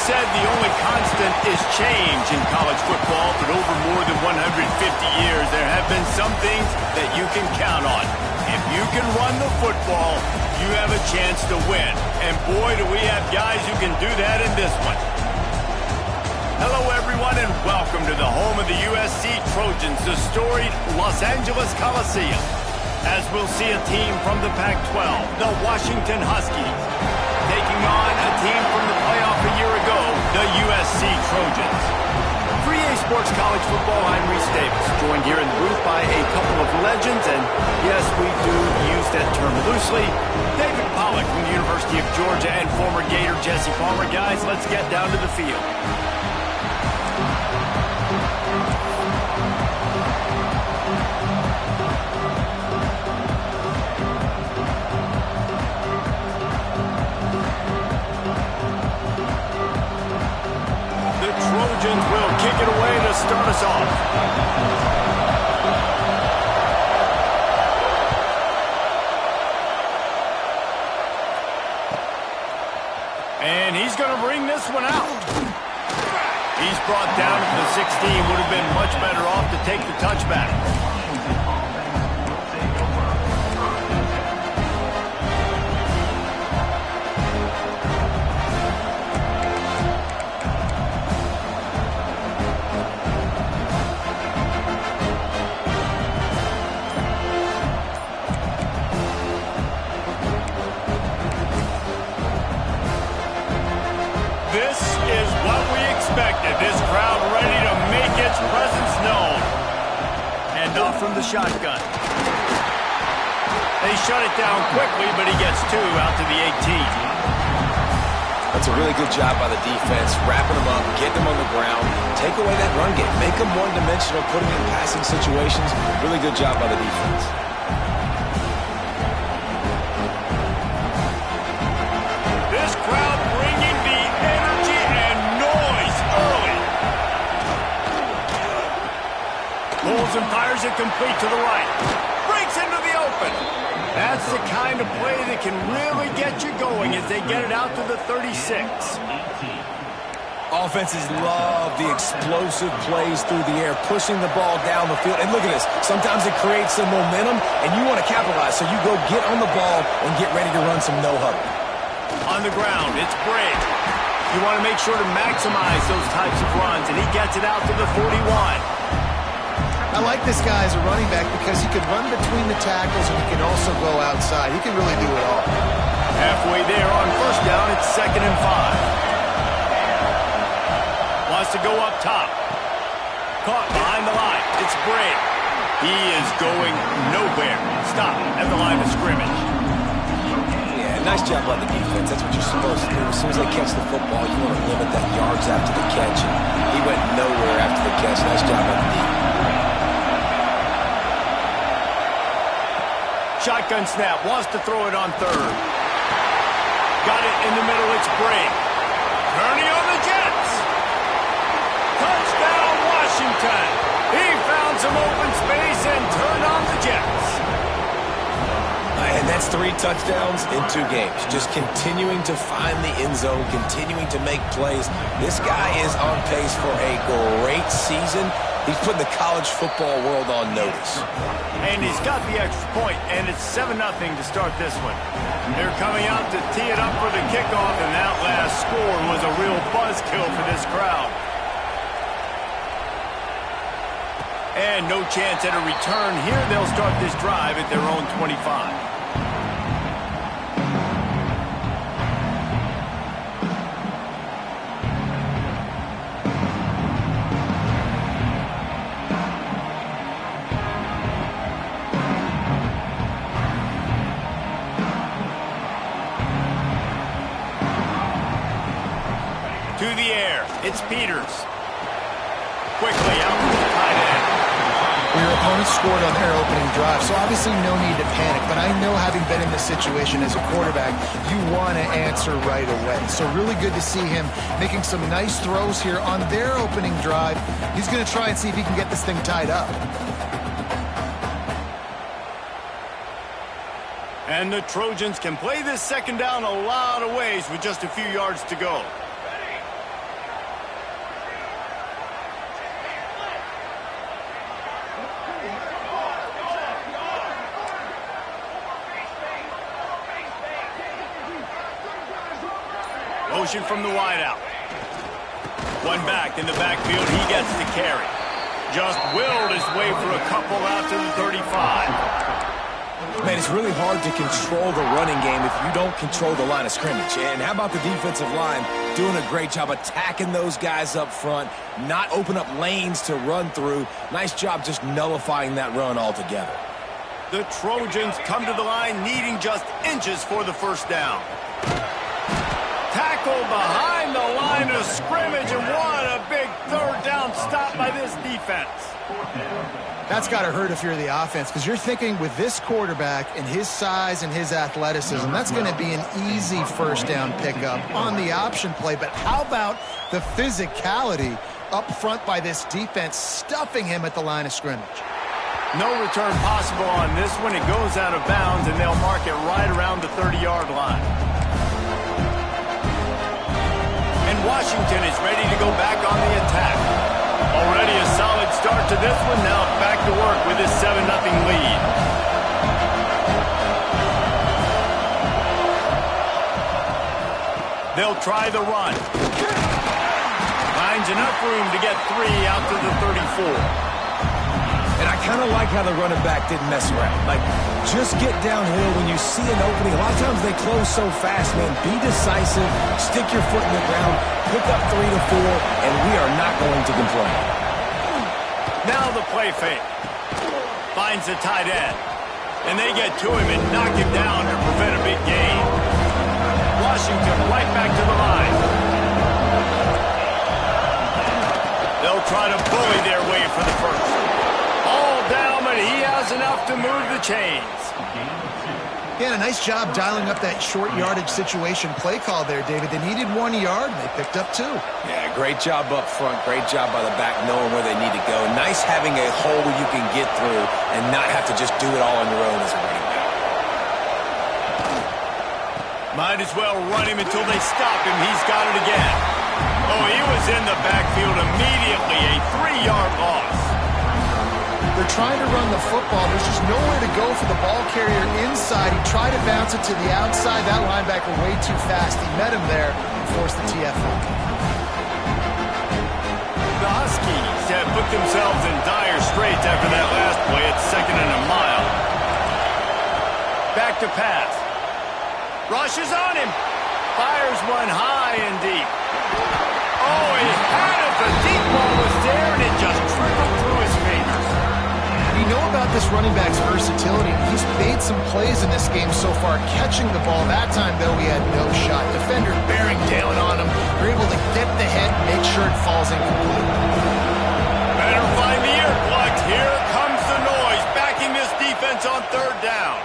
said the only constant is change in college football, but over more than 150 years, there have been some things that you can count on. If you can run the football, you have a chance to win. And boy, do we have guys who can do that in this one. Hello, everyone, and welcome to the home of the USC Trojans, the storied Los Angeles Coliseum. As we'll see a team from the Pac-12, the Washington Huskies, taking on a team from the playoff a year ago, the USC Trojans. For EA Sports College Football, I'm Reese Davis, joined here in the booth by a couple of legends, and yes, we do use that term loosely. David Pollack from the University of Georgia and former Gator Jesse Palmer. Guys, let's get down to the field. Trojans will kick it away to start us off. And he's going to bring this one out. He's brought down to the 16. Would have been much better off to take the touchback. This is what we expected. This crowd ready to make its presence known. And off from the shotgun. They shut it down quickly, but he gets two out to the 18. That's a really good job by the defense, wrapping them up, getting them on the ground, take away that run game, make them one-dimensional, put them in passing situations. Really good job by the defense. This crowd bringing the energy and noise early. Pulls and fires it complete to the right. Breaks into the open. That's the kind of play that can really get you going as they get it out to the 36. Offenses love the explosive plays through the air, pushing the ball down the field. And look at this. Sometimes it creates some momentum, and you want to capitalize. So you go get on the ball and get ready to run some no-huddle. On the ground, it's Briggs. You want to make sure to maximize those types of runs, and he gets it out to the 41. I like this guy as a running back because he can run between the tackles and he can also go outside. He can really do it all. Halfway there on first down, it's 2nd and 5. Wants to go up top. Caught behind the line. It's Briggs. He is going nowhere. Stop at the line of scrimmage. Nice job by the defense. That's what you're supposed to do. As soon as they catch the football, you want to limit that yards after the catch. And he went nowhere after the catch. Nice job by the defense. Shotgun snap. Wants to throw it on third. Got it in the middle. It's Briggs. Turning on the Jets. Touchdown, Washington. He found some open space and turned on the Jets. And that's 3 touchdowns in 2 games. Just continuing to find the end zone, continuing to make plays. This guy is on pace for a great season. He's putting the college football world on notice. And he's got the extra point, and it's 7-0 to start this one. They're coming out to tee it up for the kickoff, and that last score was a real buzzkill for this crowd. And no chance at a return here. They'll start this drive at their own 25. To the air, it's Peters. Quickly out to the tight end. Your opponent scored on their opening drive, so obviously no need to panic. But I know, having been in this situation as a quarterback, you want to answer right away. So really good to see him making some nice throws here on their opening drive. He's going to try and see if he can get this thing tied up. And the Trojans can play this second down a lot of ways with just a few yards to go. motion from the wideout. One back in the backfield. He gets the carry. Just willed his way for a couple out to the 35. Man, it's really hard to control the running game if you don't control the line of scrimmage. And how about the defensive line doing a great job attacking those guys up front, not open up lanes to run through. Nice job just nullifying that run altogether. The Trojans come to the line needing just inches for the first down. Tackle behind the line of scrimmage, and what a big third down stop by this defense. That's got to hurt if you're the offense, because you're thinking with this quarterback and his size and his athleticism, that's going to be an easy first down pickup on the option play. But how about the physicality up front by this defense, stuffing him at the line of scrimmage? No return possible on this one. It goes out of bounds, and they'll mark it right around the 30-yard line. And Washington is ready to go back on the attack. Already a solid start to this one. Now back to work with his 7-0 lead. They'll try the run. Finds enough room to get 3 out to the 34. And I kind of like how the running back didn't mess around. Like, just get downhill when you see an opening. A lot of times they close so fast, man. Be decisive, stick your foot in the ground, pick up 3 to 4, and we are not going to complain. Now the play fake. Finds the tight end. And they get to him and knock him down to prevent a big gain. Washington right back to the line. They'll try to bully their way for the first. All down, but he has enough to move the chains. Yeah, a nice job dialing up that short yardage situation play call there, David. They needed 1 yard, and they picked up 2. Yeah, great job up front. Great job by the back knowing where they need to go. Nice having a hole you can get through and not have to just do it all on your own as a running back. Might as well run him until they stop him. He's got it again. Oh, he was in the backfield immediately. A 3-yard loss. They're trying to run the football. There's just nowhere to go for the ball carrier inside. He tried to bounce it to the outside. That linebacker way too fast. He met him there and forced the TFL. The Huskies have put themselves in dire straits after that last play. It's 2nd and a mile. Back to pass. Rushes on him. Fires one high and deep. Oh, he had it. The deep ball was there, and it just trickled through his fingers. We know about this running back's versatility. He's made some plays in this game so far, catching the ball. That time, though, he had no shot. Defender bearing down on him. They're able to get the head and make sure it falls incomplete. Better find the ear plugs. Here comes the noise, backing this defense on 3rd down.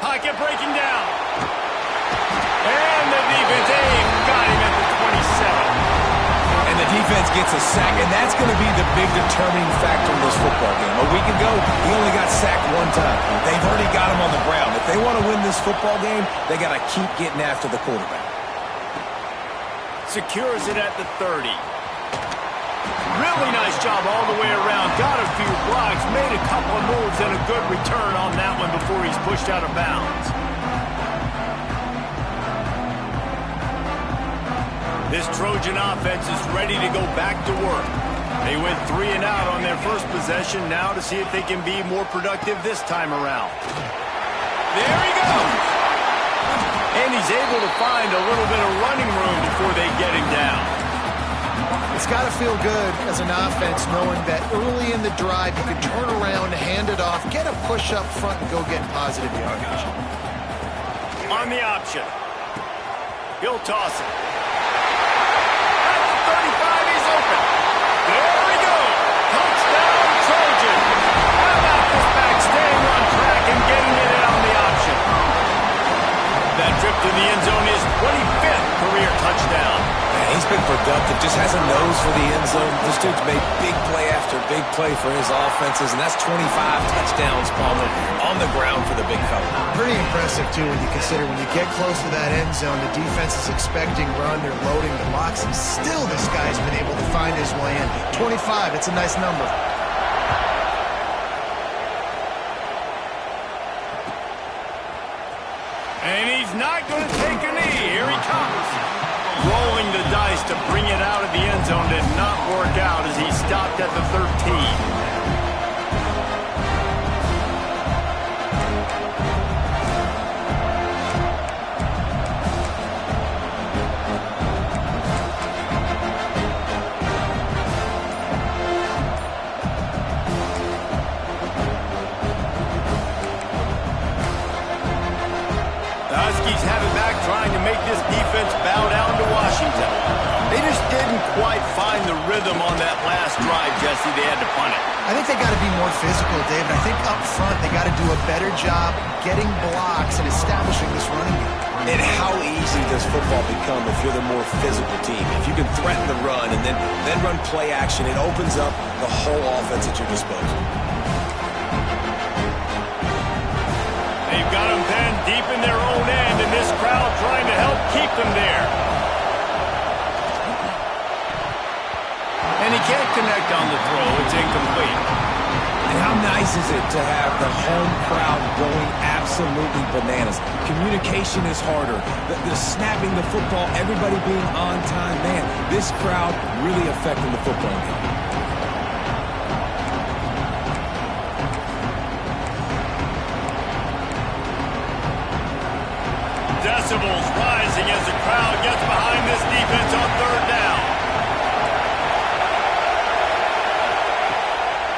Pocket breaking down. And the defense got him at the 27. And the defense gets a sack, and that's going to be the big determining factor in this football game. A week ago, he only got sacked 1 time. They've already got him on the ground. If they want to win this football game, they got to keep getting after the quarterback. Secures it at the 30. Really nice job all the way around. Got a few blocks, made a couple of moves, and a good return on that one before he's pushed out of bounds. This Trojan offense is ready to go back to work. They went 3 and out on their first possession. Now to see if they can be more productive this time around. There he goes. And he's able to find a little bit of running room before they get him down. It's got to feel good as an offense knowing that early in the drive you can turn around, hand it off, get a push up front, and go get positive yardage. On the option. He'll toss it. At the 35, he's open. There we go. Touchdown, Trojan. How about this back staying on track and getting it in on the option? That trip to the end zone is 25th career touchdown. Man, he's been productive, just has a nose for the end zone. This dude's made big play after big play for his offenses, and that's 25 touchdowns, Palmer, on the ground for the big fella. Pretty impressive, too, when you consider when you get close to that end zone, the defense is expecting run, they're loading the box, and still this guy's been able to find his way in. 25, it's a nice number. And he's not going to take a knee. Here he comes. tries to bring it out of the end zone did not work out as he stopped at the 13. Trying to make this defense bow down to Washington. They just didn't quite find the rhythm on that last drive, Jesse. They had to punt it. I think they got to be more physical, David. I think up front they got to do a better job getting blocks and establishing this running game. And how easy does football become if you're the more physical team? If you can threaten the run and then run play action, it opens up the whole offense at your disposal. They've got them pinned deep in their own end, and this crowd trying to help keep them there. And he can't connect on the throw. It's incomplete. And how nice is it to have the home crowd going absolutely bananas? Communication is harder. The snapping the football, everybody being on time. Man, this crowd really affecting the football game. Decibels rising as the crowd gets behind this defense on third down.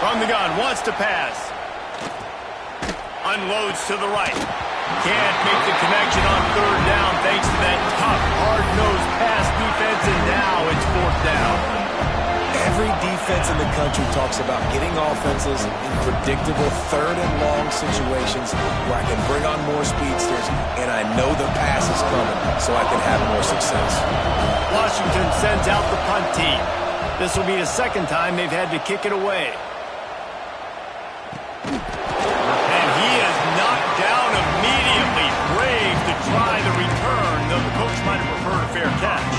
From the gun, wants to pass. Unloads to the right. Can't make the connection on third down thanks to that tough, hard-nosed pass defense, and now it's fourth down. Every defense in the country talks about getting offenses in predictable third and long situations where I can bring on more speedsters and I know the pass is coming so I can have more success. Washington sends out the punt team. This will be the second time they've had to kick it away. And he is knocked down immediately. Brave to try the return, though the coach might have preferred a fair catch.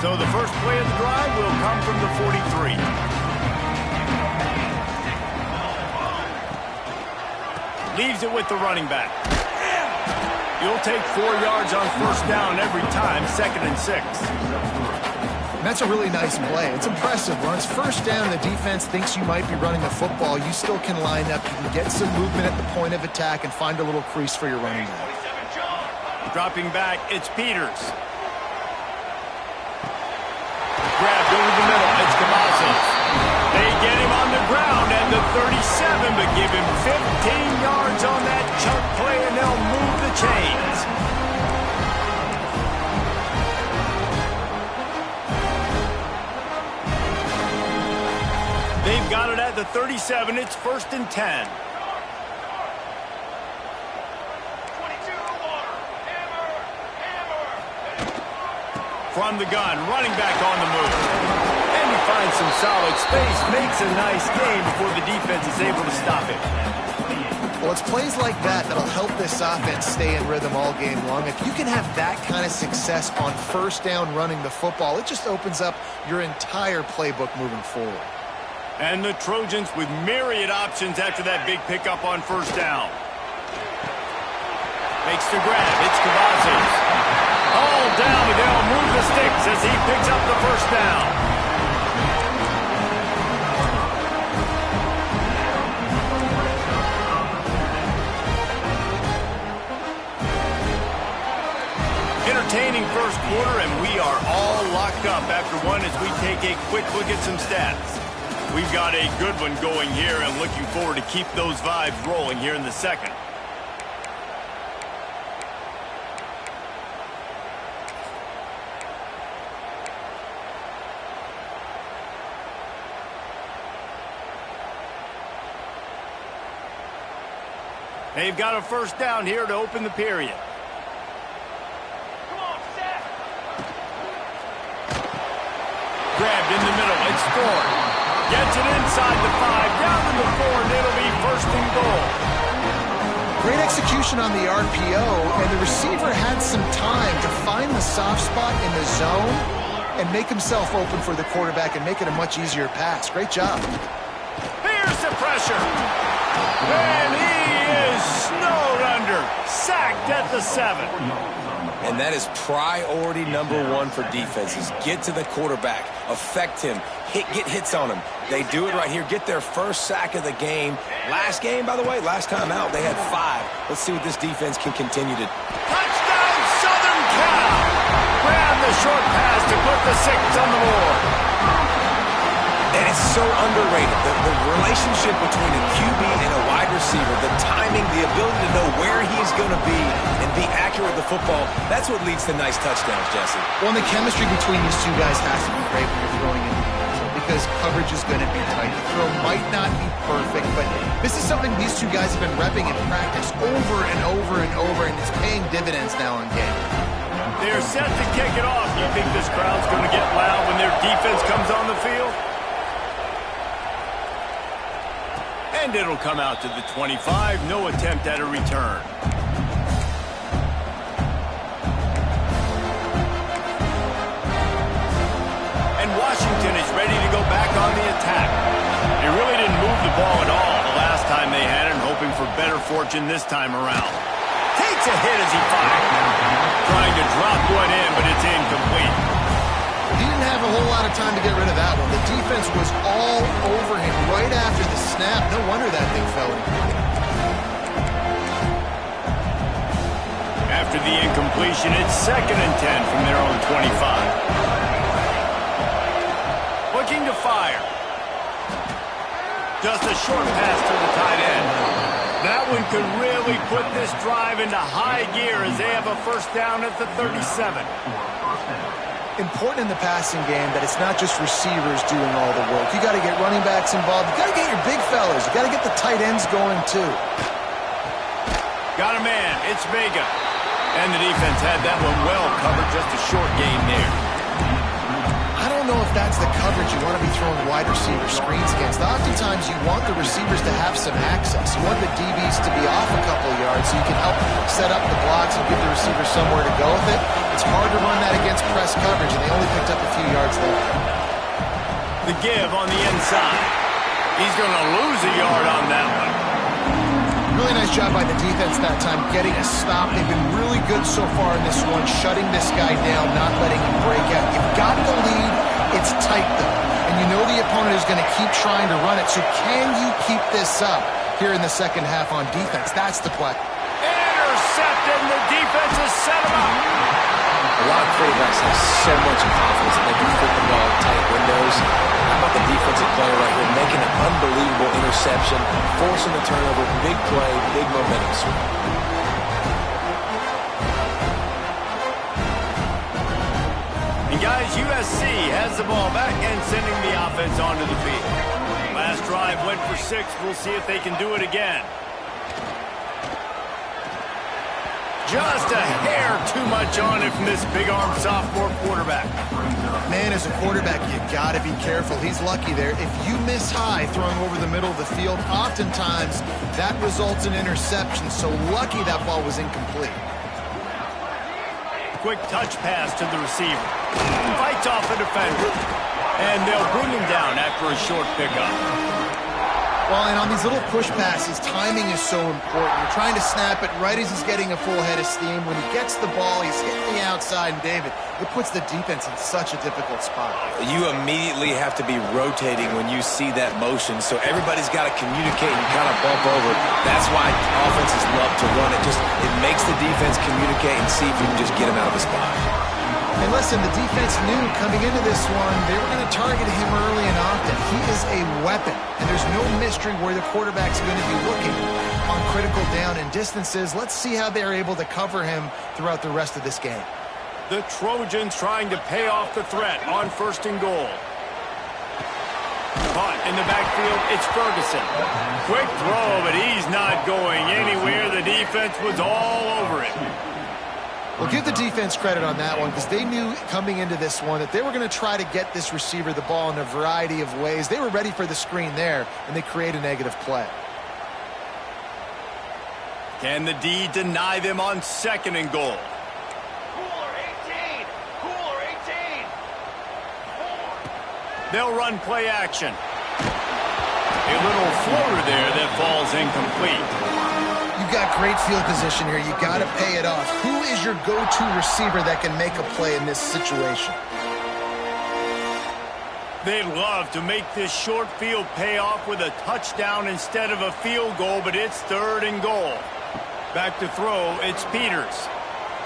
So the first play of the drive will come from the 43. Leaves it with the running back. You'll take 4 yards on first down every time, 2nd and 6. That's a really nice play. It's impressive. When it's first down and the defense thinks you might be running the football, you still can line up. You can get some movement at the point of attack and find a little crease for your running back. Dropping back, it's Peters. Grabbed over the middle, it's Cavazos. They get him on the ground at the 37, but give him 15 yards on that chunk play, and they'll move the chains. They've got it at the 37. It's 1st and 10. From the gun, running back on the move. And he finds some solid space, makes a nice gain before the defense is able to stop it. Well, it's plays like that that'll help this offense stay in rhythm all game long. If you can have that kind of success on first down running the football, it just opens up your entire playbook moving forward. And the Trojans with myriad options after that big pickup on first down. Makes the grab. It's Cavazos. All down, and they'll move the sticks as he picks up the first down. Entertaining first quarter, and we are all locked up after one as we take a quick look at some stats. We've got a good one going here and looking forward to keep those vibes rolling here in the second. They've got a first down here to open the period. Come on, Zach. Grabbed in the middle. It's Ford. Gets it inside the 5, down to the 4, and it'll be 1st and goal. Great execution on the RPO, and the receiver had some time to find the soft spot in the zone and make himself open for the quarterback and make it a much easier pass. Great job. Here's the pressure. And he is snowed under. Sacked at the 7. And that is priority number 1 for defenses. Get to the quarterback. Affect him. Get hits on him. They do it right here. Get their first sack of the game. Last game, by the way, last time out, they had 5. Let's see what this defense can continue to... Touchdown, Southern Cal! Grab the short pass to put the 6 on the board. And it's so underrated. The relationship between a QB and a wide receiver, the timing, the ability to know where he's going to be and be accurate with the football, that's what leads to nice touchdowns, Jesse. Well, and the chemistry between these two guys has to be great when you're throwing into the end zone because coverage is going to be tight. The throw might not be perfect, but this is something these two guys have been repping in practice over and over and over, and it's paying dividends now in game. They're set to kick it off. You think this crowd's going to get loud when their defense comes on the field? And it'll come out to the 25. No attempt at a return. And Washington is ready to go back on the attack. They really didn't move the ball at all the last time they had it, hoping for better fortune this time around. Takes a hit as he fired. Trying to drop one in, but it's incomplete. He didn't have a whole lot of time to get rid of that one. The defense was all over him right after the snap. No wonder that thing fell in. After the incompletion, it's 2nd and 10 from their own 25. Looking to fire. Just a short pass to the tight end. That one could really put this drive into high gear as they have a first down at the 37. Important in the passing game that it's not just receivers doing all the work. You got to get running backs involved. You got to get your big fellas. You got to get the tight ends going too. Got a man. It's Vega. And the defense had that one well covered. Just a short gain there. I don't know if that's the coverage you want to be throwing wide receiver screens against. Oftentimes you want the receivers to have some access. You want the DBs to be off a couple of yards so you can help set up the blocks and give the receiver somewhere to go with it. It's hard to run that against press coverage, and they only picked up a few yards there. The give on the inside. He's going to lose a yard on that one. Really nice job by the defense that time, getting a stop. They've been really good so far in this one, shutting this guy down, not letting him break out. You've got the lead. It's tight, though. And you know the opponent is going to keep trying to run it. So can you keep this up here in the second half on defense? That's the question. Intercepted, and the defense has set him up. A lot of quarterbacks have so much confidence that they can fit the ball in tight windows. How about the defensive player right here making an unbelievable interception, forcing the turnover, big play, big momentum swing. And guys, USC has the ball back and sending the offense onto the field. Last drive went for 6. We'll see if they can do it again. Just a hair too much on it from this big-armed sophomore quarterback. Man, as a quarterback, you got to be careful. He's lucky there. If you miss high throwing over the middle of the field, oftentimes that results in interception. So lucky that ball was incomplete. Quick touch pass to the receiver. Fights off the defender. And they'll bring him down after a short pickup. Well, and on these little push passes, timing is so important. You're trying to snap it right as he's getting a full head of steam. When he gets the ball, he's hitting the outside, and David, it puts the defense in such a difficult spot. You immediately have to be rotating when you see that motion, so everybody's got to communicate and kind of bump over. That's why offenses love to run it. It makes the defense communicate and see if you can just get him out of the spot. And listen, the defense knew coming into this one, they were going to target him early and often. He is a weapon, and there's no mystery where the quarterback's going to be looking on critical down and distances. Let's see how they're able to cover him throughout the rest of this game. The Trojans trying to pay off the threat on 1st and goal. Caught in the backfield, it's Ferguson. Quick throw, but he's not going anywhere. The defense was all over it. Well, give the defense credit on that one because they knew coming into this one that they were going to try to get this receiver the ball in a variety of ways. They were ready for the screen there, and they create a negative play. Can the D deny them on 2nd and goal? Cooler 18! Cooler 18! They'll run play action. A little floater there that falls incomplete. You've got great field position here. You got to pay it off. Who is your go-to receiver that can make a play in this situation? They'd love to make this short field pay off with a touchdown instead of a field goal, but it's 3rd and goal. Back to throw, it's Peters.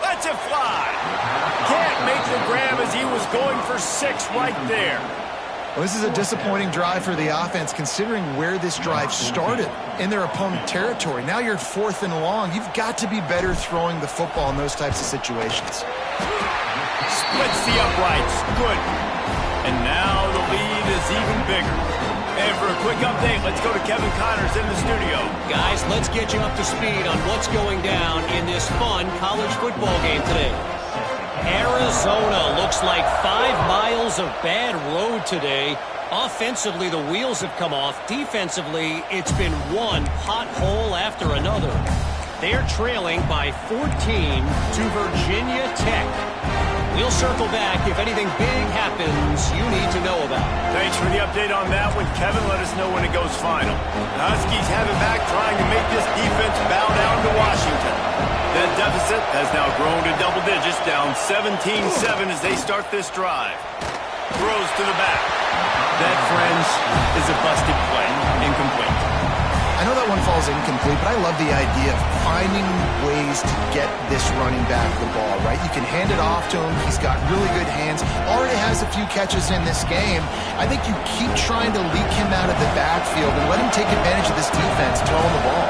Lets it fly. Can't make the grab as he was going for 6 right there. Well, this is a disappointing drive for the offense considering where this drive started in their opponent territory. Now you're 4th and long. You've got to be better throwing the football in those types of situations. Splits the uprights. Good. And now the lead is even bigger. And for a quick update, let's go to Kevin Connors in the studio. Guys, let's get you up to speed on what's going down in this fun college football game today. Arizona looks like 5 miles of bad road today. Offensively, the wheels have come off. Defensively, it's been one pothole after another. They're trailing by 14 to Virginia Tech. We'll circle back if anything big happens you need to know about. Thanks for the update on that one, Kevin. Let us know when it goes final. The Huskies have it back, trying to make this defense bow down to Washington. That deficit has now grown to double digits, down 17-7 as they start this drive. Throws to the back. That, friends, is a busted play. Incomplete. I know that one falls incomplete, but I love the idea of finding ways to get this running back the ball, right? You can hand it off to him. He's got really good hands. Already has a few catches in this game. I think you keep trying to leak him out of the backfield and let him take advantage of this defense throwing the ball.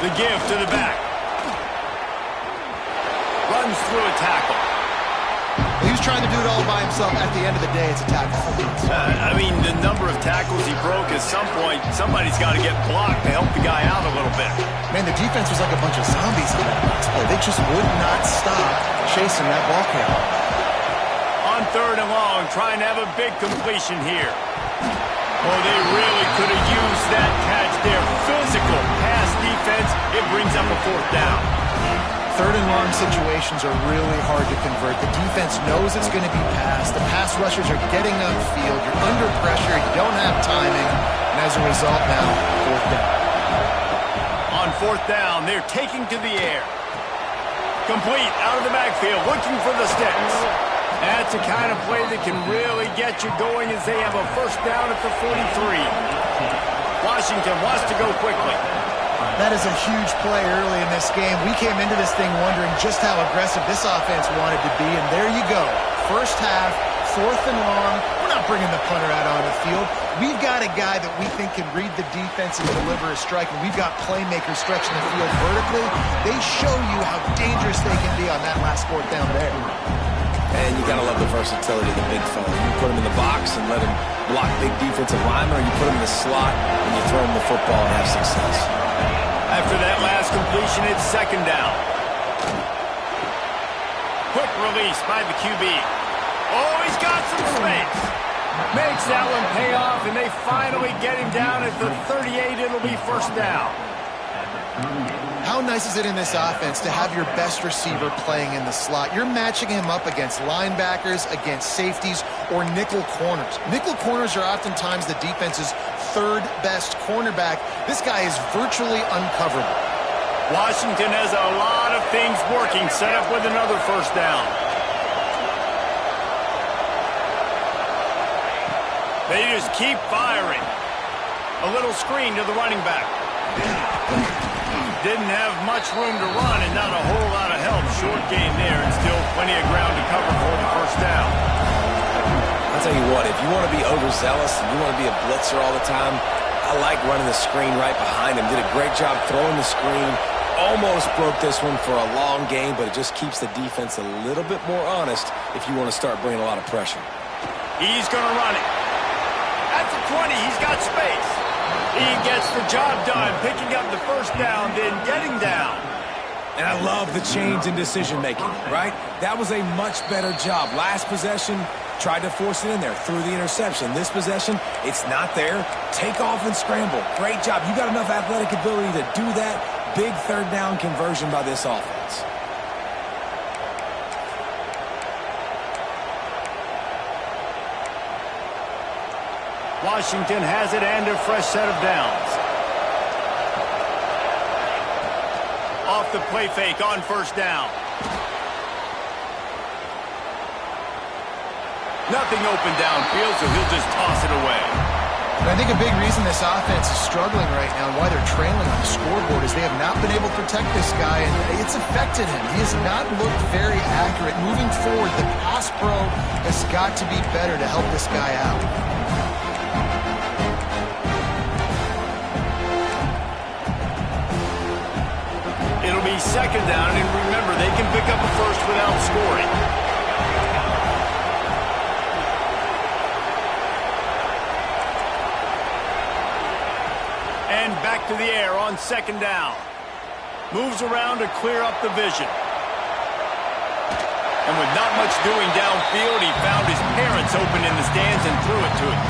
The give to the back. Runs through a tackle. He was trying to do it all by himself. At the end of the day, it's a tackle for loss. I mean, the number of tackles he broke, at some point, somebody's got to get blocked to help the guy out a little bit. Man, the defense was like a bunch of zombies on that last play. They just would not stop chasing that ball carrier. On 3rd and long, trying to have a big completion here. Oh, they really could have used that catch there. Physical pass defense. It brings up a 4th down. 3rd and long situations are really hard to convert. The defense knows it's going to be passed. The pass rushers are getting upfield. You're under pressure. You don't have timing. And as a result now, 4th down. On 4th down, they're taking to the air. Complete out of the backfield, looking for the sticks. That's the kind of play that can really get you going as they have a 1st down at the 43. Washington wants to go quickly. That is a huge play early in this game. We came into this thing wondering just how aggressive this offense wanted to be, and there you go. 1st half, 4th and long. We're not bringing the punter out on the field. We've got a guy that we think can read the defense and deliver a strike, and we've got playmakers stretching the field vertically. They show you how dangerous they can be on that last 4th down there. And you got to love the versatility of the big fella. You put him in the box and let him block big defensive linemen, or you put him in the slot and you throw him the football and have success. After that last completion, it's 2nd down. Quick release by the QB. Oh, he's got some space. Makes that one pay off, and they finally get him down at the 38. It'll be 1st down. How nice is it in this offense to have your best receiver playing in the slot? You're matching him up against linebackers, against safeties, or nickel corners. Nickel corners are oftentimes the defense's 3rd best cornerback. This guy is virtually uncoverable. Washington has a lot of things working, set up with another 1st down. They just keep firing. A little screen to the running back. Didn't have much room to run and not a whole lot of help. Short gain there and still plenty of ground to cover for the 1st down. I'll tell you what, if you want to be overzealous and you want to be a blitzer all the time, I like running the screen right behind him. Did a great job throwing the screen. Almost broke this one for a long game, but it just keeps the defense a little bit more honest if you want to start bringing a lot of pressure. He's going to run it. At the 20, he's got space. He gets the job done, picking up the 1st down, then getting down. And I love the change in decision-making, right? That was a much better job. Last possession, tried to force it in there, threw the interception. This possession, it's not there. Take off and scramble. Great job. You got enough athletic ability to do that. Big 3rd down conversion by this offense. Washington has it and a fresh set of downs. Off the play fake on first down. Nothing open downfield, so he'll just toss it away. And I think a big reason this offense is struggling right now and why they're trailing on the scoreboard is they have not been able to protect this guy, and it's affected him. He has not looked very accurate. Moving forward, the pass pro has got to be better to help this guy out. It'll be second down, and remember, they can pick up a first without scoring. And back to the air on second down. Moves around to clear up the vision. And with not much doing downfield, he found his parents open in the stands and threw it to him.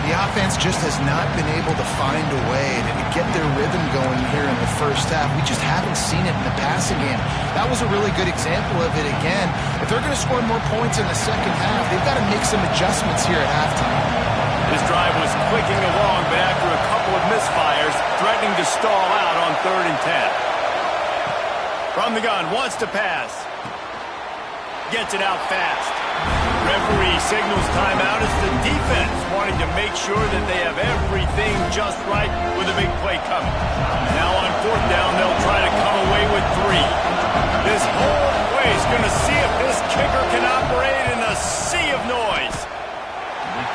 The offense just has not been able to find a way to get their rhythm going here in the first half. We just haven't seen it in the passing game. That was a really good example of it again. If they're going to score more points in the second half, they've got to make some adjustments here at halftime. This drive was clicking along, but after a couple of misfires, threatening to stall out on 3rd and 10. From the gun, wants to pass. Gets it out fast. Referee signals timeout as the defense wanting to make sure that they have everything just right with a big play coming. Now on 4th down, they'll try to come away with 3. This whole play is going to see if this kicker can operate in a sea of noise.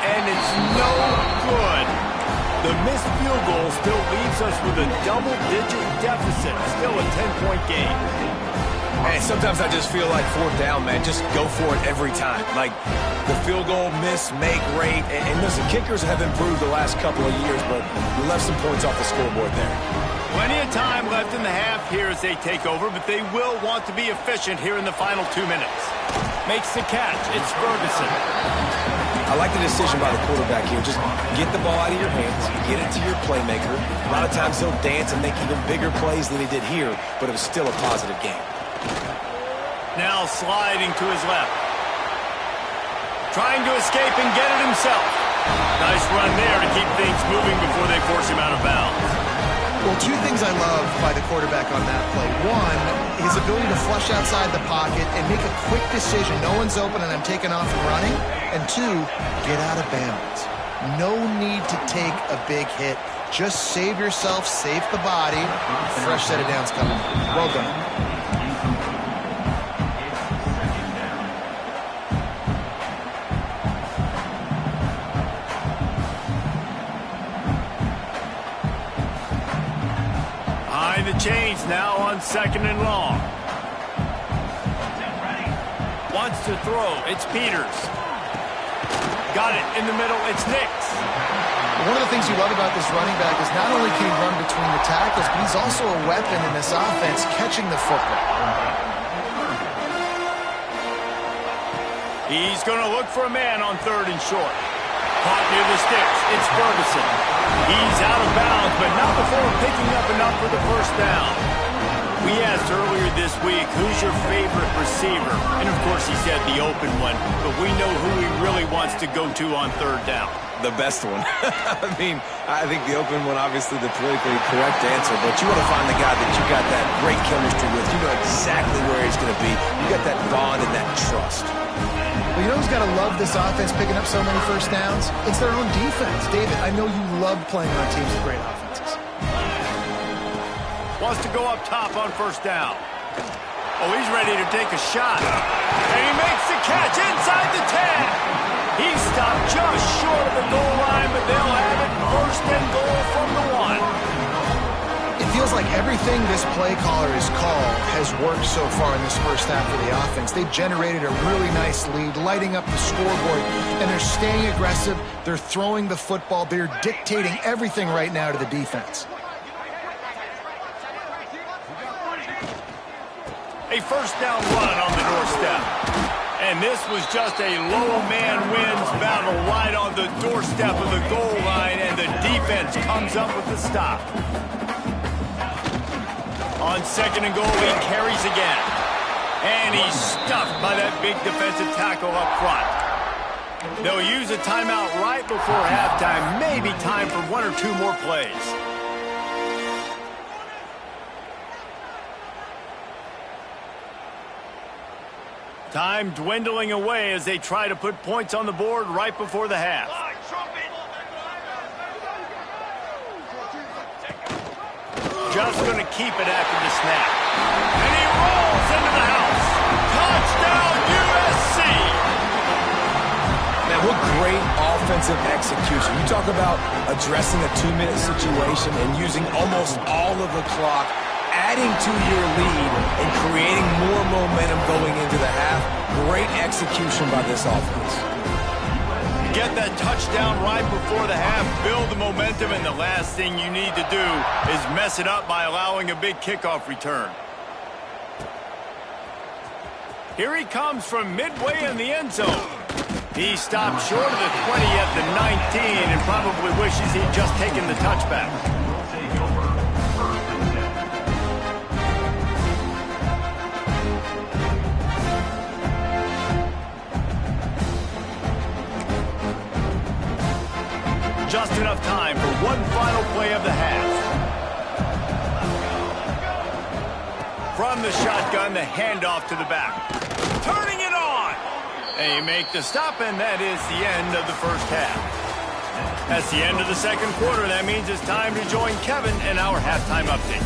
And it's no good. The missed field goal still leaves us with a double-digit deficit. Still a 10-point game. Hey, sometimes I just feel like 4th down, man. Just go for it every time. Like the field goal miss, make rate. And listen, kickers have improved the last couple of years, but we left some points off the scoreboard there. Plenty of time left in the half here as they take over, but they will want to be efficient here in the final 2 minutes. Makes the catch. It's Ferguson. I like the decision by the quarterback here. Just get the ball out of your hands, get it to your playmaker. A lot of times he'll dance and make even bigger plays than he did here, but it was still a positive game. Now sliding to his left. Trying to escape and get it himself. Nice run there to keep things moving before they force him out of bounds. Well, 2 things I love by the quarterback on that play. 1, his ability to flush outside the pocket and make a quick decision. No one's open and I'm taking off and running. And 2, get out of bounds. No need to take a big hit. Just save yourself, save the body. Fresh set of downs coming. Well done. The change now on 2nd and long. Wants to throw. It's Peters. Got it in the middle. It's Nix. One of the things you love about this running back is not only can he run between the tackles, but he's also a weapon in this offense catching the football. He's going to look for a man on 3rd and short. Caught near the sticks. It's Ferguson. He's out of bounds, but not before picking up enough for the first down. We asked earlier this week, who's your favorite receiver? And, of course, he said the open one, but we know who he really wants to go to on 3rd down. The best one. I mean, I think the open one, obviously the politically correct answer, but you want to find the guy that you got that great chemistry with. You know exactly where he's going to be. You got that bond and that trust. Well, you know who's got to love this offense picking up so many first downs? It's their own defense. David, I know you love playing on teams with great offenses. Wants to go up top on 1st down. Oh, he's ready to take a shot. And he makes the catch inside the 10. He stopped just short of the goal line, but they'll have it 1st and goal from the 1. It feels like everything this play caller has called has worked so far in this first half of the offense. They've generated a really nice lead, lighting up the scoreboard, and they're staying aggressive. They're throwing the football. They're dictating everything right now to the defense. A 1st down run on the doorstep. And this was just a low man wins battle right on the doorstep of the goal line, and the defense comes up with the stop. On 2nd and goal, he carries again. And he's stuffed by that big defensive tackle up front. They'll use a timeout right before halftime. Maybe time for one or two more plays. Time dwindling away as they try to put points on the board right before the half. Just going to keep it after the snap. And he rolls into the house. Touchdown, USC! Man, what great offensive execution. You talk about addressing a 2-minute situation and using almost all of the clock, adding to your lead and creating more momentum going into the half. Great execution by this offense. Get that touchdown right before the half, build the momentum, and the last thing you need to do is mess it up by allowing a big kickoff return. Here he comes from midway in the end zone. He stopped short of the 20 at the 19 and probably wishes he'd just taken the touchback. Just enough time for one final play of the half. From the shotgun, the handoff to the back. Turning it on! They make the stop, and that is the end of the first half. That's the end of the second quarter. That means it's time to join Kevin in our halftime update.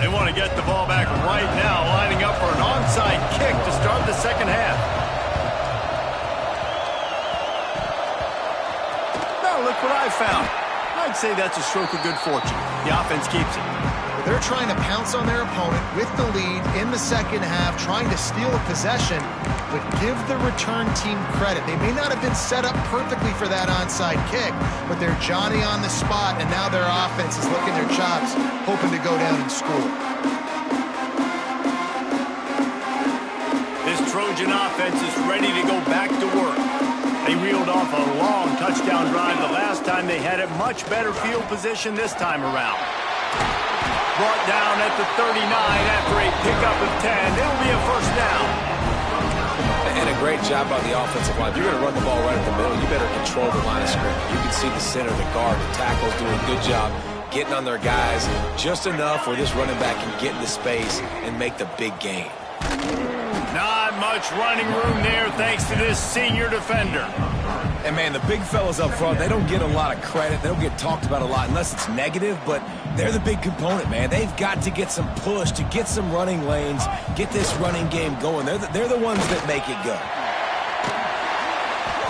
They want to get the ball back right now, lining up for an onside kick to start the second half. Now look what I found. I'd say that's a stroke of good fortune. The offense keeps it. They're trying to pounce on their opponent with the lead in the second half, trying to steal a possession, but give the return team credit. They may not have been set up perfectly for that onside kick, but they're Johnny on the spot, and now their offense is licking their chops, hoping to go down and score. This Trojan offense is ready to go back to work. They reeled off a long touchdown drive the last time. They had a much better field position this time around. Brought down at the 39 after a pickup of 10. It'll be a first down. And a great job by the offensive line. If you're going to run the ball right at the middle, you better control the line of scrimmage. You can see the center, the guard, the tackles doing a good job getting on their guys just enough where this running back can get into space and make the big gain. Not much running room there thanks to this senior defender. And, man, the big fellas up front, they don't get a lot of credit. They don't get talked about a lot unless it's negative, but they're the big component, man. They've got to get some push, to get some running lanes, get this running game going. They're the ones that make it go.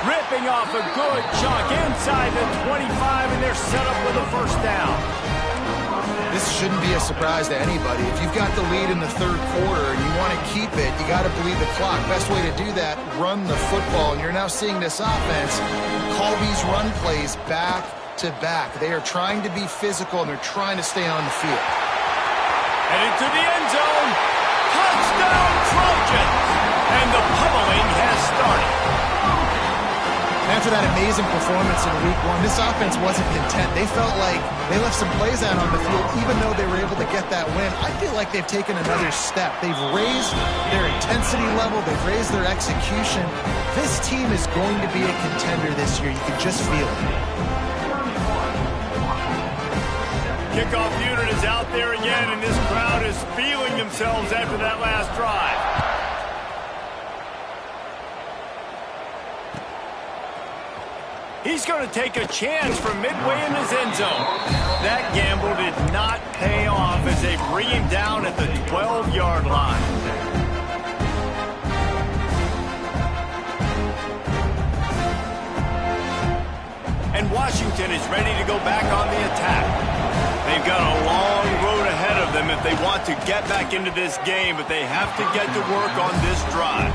Ripping off a good chunk inside the 25, and they're set up with a first down. This shouldn't be a surprise to anybody. If you've got the lead in the third quarter and you want to keep it, you got to bleed the clock. Best way to do that, run the football. And you're now seeing this offense call these run plays back to back. They are trying to be physical, and they're trying to stay on the field. And into the end zone. Touchdown, Trojans! And the pummeling has started. After that amazing performance in Week 1, this offense wasn't content. They felt like they left some plays out on the field, even though they were able to get that win. I feel like they've taken another step. They've raised their intensity level. They've raised their execution. This team is going to be a contender this year. You can just feel it. Kickoff unit is out there again, and this crowd is feeling themselves after that last drive. He's going to take a chance from midway in his end zone. That gamble did not pay off as they bring him down at the 12-yard line. And Washington is ready to go back on the attack. They've got a long road ahead of them if they want to get back into this game, but they have to get to work on this drive.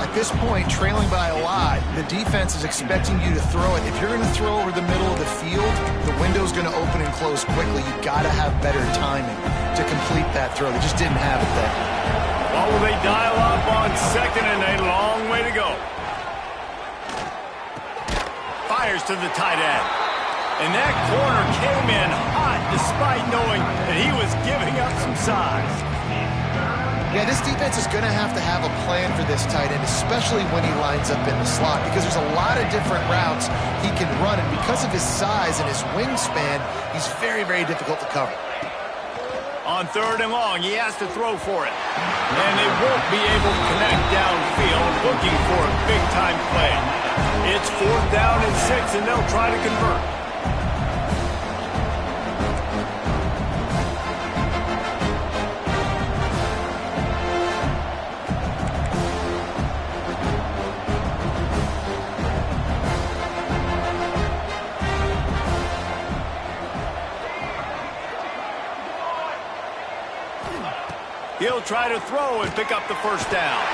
At this point, trailing by a lot, the defense is expecting you to throw it. If you're going to throw over the middle of the field, the window's going to open and close quickly. You've got to have better timing to complete that throw. They just didn't have it there. Well, will they dial up on second and a long way to go? Fires to the tight end. And that corner came in hot despite knowing that he was giving up some size. Yeah, this defense is going to have a plan for this tight end, especially when he lines up in the slot, because there's a lot of different routes he can run, and because of his size and his wingspan, he's very, very difficult to cover. On 3rd and long, he has to throw for it. And they won't be able to connect downfield, looking for a big-time play. It's 4th down and 6, and they'll try to convert. He'll try to throw and pick up the 1st down.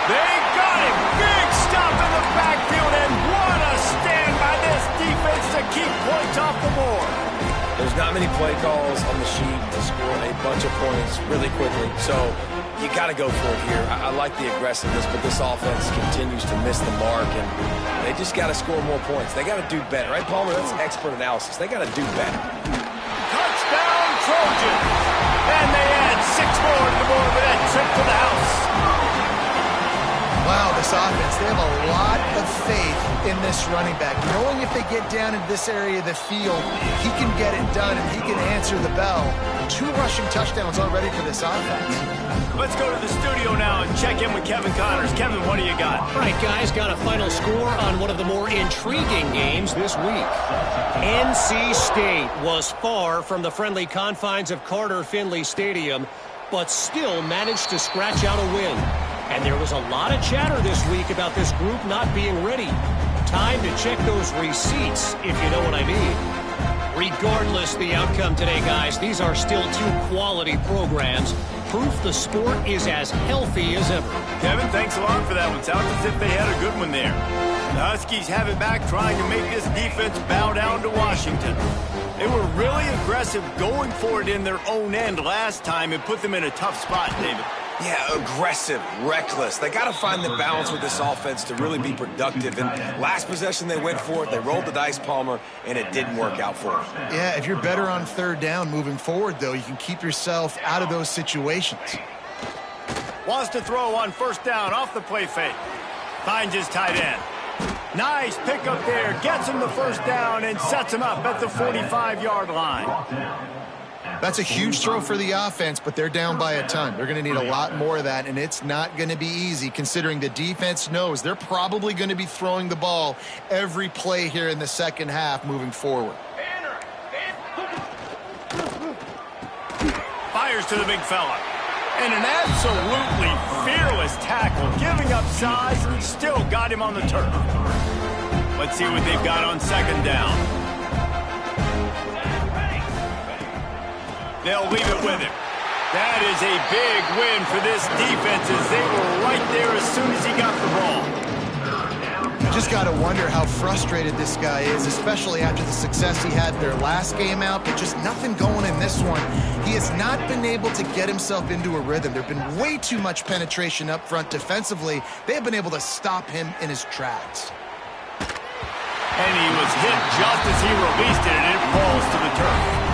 They got him! Big stop in the backfield, and what a stand by this defense to keep points off the board. There's not many play calls on the sheet to score a bunch of points really quickly, so you got to go for it here. I like the aggressiveness, but this offense continues to miss the mark, and they just got to score more points. They got to do better, right, Palmer? That's expert analysis. They got to do better. Touchdown, Trojans! And they add 6 more to the board with that trip to the house. Wow, this offense, they have a lot of faith in this running back. Knowing if they get down in this area of the field, he can get it done and he can answer the bell. 2 rushing touchdowns already for this offense. Let's go to the studio now and check in with Kevin Connors. Kevin, what do you got? All right, guys, got a final score on one of the more intriguing games this week. NC State was far from the friendly confines of Carter Finley Stadium, but still managed to scratch out a win. And there was a lot of chatter this week about this group not being ready. Time to check those receipts, if you know what I mean. Regardless the outcome today, guys, these are still 2 quality programs. Proof the sport is as healthy as ever. Kevin, thanks a lot for that one. Sounds as if they had a good one there. The Huskies have it back, trying to make this defense bow down to Washington. They were really aggressive going for it in their own end last time and put them in a tough spot, David. Yeah, aggressive, reckless. They got to find the balance with this offense to really be productive. And last possession, they went for it. They rolled the dice, Palmer, and it didn't work out for them. Yeah, if you're better on 3rd down moving forward, though, you can keep yourself out of those situations. Wants to throw on 1st down off the play fake. Finds his tight end. Nice pickup there. Gets him the 1st down and sets him up at the 45-yard line. That's a huge throw for the offense, but they're down by a ton. They're going to need a lot more of that, and it's not going to be easy considering the defense knows they're probably going to be throwing the ball every play here in the 2nd half moving forward. Fires to the big fella. And an absolutely fearless tackle, giving up size, and still got him on the turf. Let's see what they've got on 2nd down. They'll leave it with him. That is a big win for this defense as they were right there as soon as he got the ball. You just got to wonder how frustrated this guy is, especially after the success he had their last game out, but just nothing going in this one. He has not been able to get himself into a rhythm. There have been way too much penetration up front defensively. They have been able to stop him in his tracks. And he was hit just as he released it, and it falls to the turf.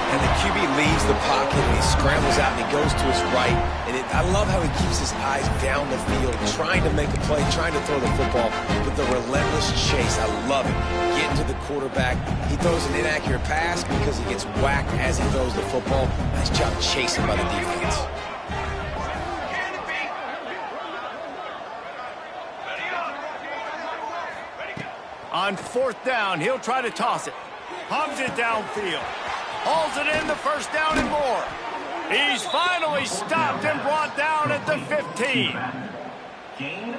And the QB leaves the pocket, and he scrambles out, and he goes to his right. And I love how he keeps his eyes down the field, trying to make a play, trying to throw the football, but the relentless chase, I love it. Getting to the quarterback. He throws an inaccurate pass because he gets whacked as he throws the football. Nice job chasing by the defense. On 4th down, he'll try to toss it. Pumps it downfield. Hauls it in the 1st down and more. He's finally stopped and brought down at the 15.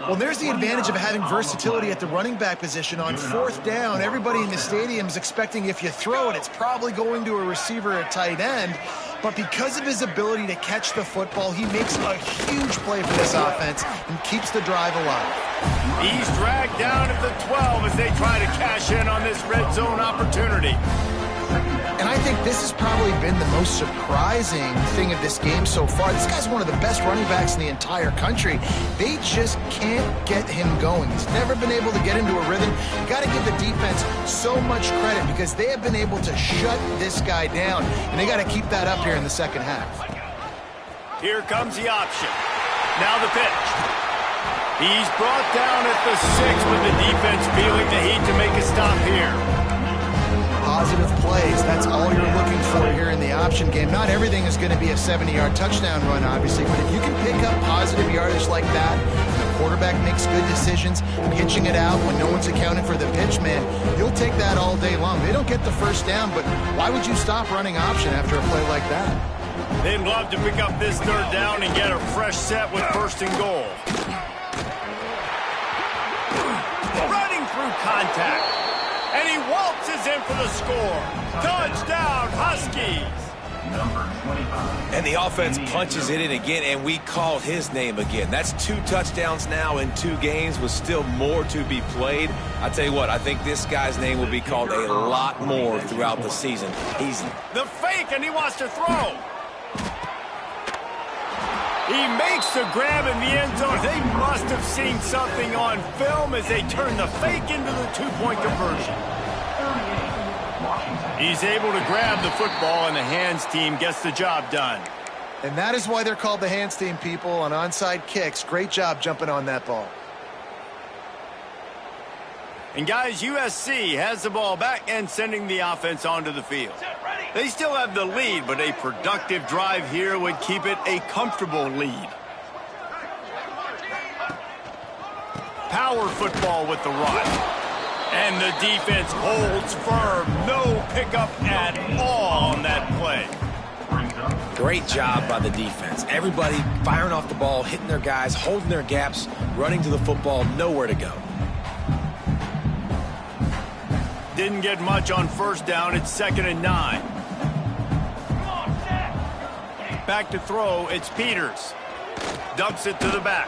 Well, there's the advantage of having versatility at the running back position. On 4th down, everybody in the stadium is expecting if you throw it, it's probably going to a receiver at tight end. But because of his ability to catch the football, he makes a huge play for this offense and keeps the drive alive. He's dragged down at the 12 as they try to cash in on this red zone opportunity. And I think this has probably been the most surprising thing of this game so far. This guy's one of the best running backs in the entire country. They just can't get him going. He's never been able to get into a rhythm. You got to give the defense so much credit because they have been able to shut this guy down, and they got to keep that up here in the 2nd half. Here comes the option. Now the pitch. He's brought down at the 6, but the defense feeling the heat to make a stop here. Positive plays, that's all you're looking for here in the option game. Not everything is going to be a 70-yard touchdown run, obviously, but if you can pick up positive yardage like that, and the quarterback makes good decisions, pitching it out when no one's accounting for the pitch, man, you'll take that all day long. They don't get the first down, but why would you stop running option after a play like that? They'd love to pick up this 3rd down and get a fresh set with 1st and goal. Running through contact. And he waltzes in for the score. Touchdown, Huskies. And the offense punches it in again, and we called his name again. That's 2 touchdowns now in 2 games with still more to be played. I tell you what, I think this guy's name will be called a lot more throughout the season. He's the fake, and he wants to throw. He makes the grab in the end zone. They must have seen something on film as they turn the fake into the 2-point conversion. He's able to grab the football, and the hands team gets the job done. And that is why they're called the hands team, people, on onside kicks. Great job jumping on that ball. And guys, USC has the ball back and sending the offense onto the field. They still have the lead, but a productive drive here would keep it a comfortable lead. Power football with the run. And the defense holds firm. No pickup at all on that play. great job by the defense. Everybody firing off the ball, hitting their guys, holding their gaps, running to the football, nowhere to go. Didn't get much on 1st down. It's 2nd and 9. Back to throw. It's Peters. Dumps it to the back.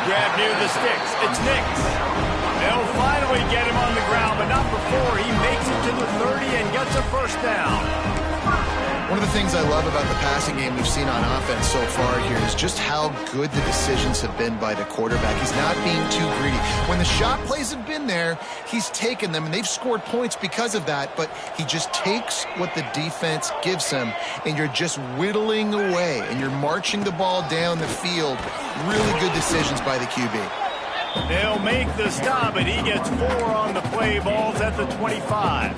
Grab near the sticks. It's Nix. They'll finally get him on the ground, but not before he makes it to the 30 and gets a 1st down. One of the things I love about the passing game we've seen on offense so far here is just how good the decisions have been by the quarterback. He's not being too greedy. When the shot plays have been there, he's taken them, and they've scored points because of that, but he just takes what the defense gives him, and you're just whittling away, and you're marching the ball down the field. Really good decisions by the QB. They'll make the stop, and he gets 4 on the play. Ball's at the 25.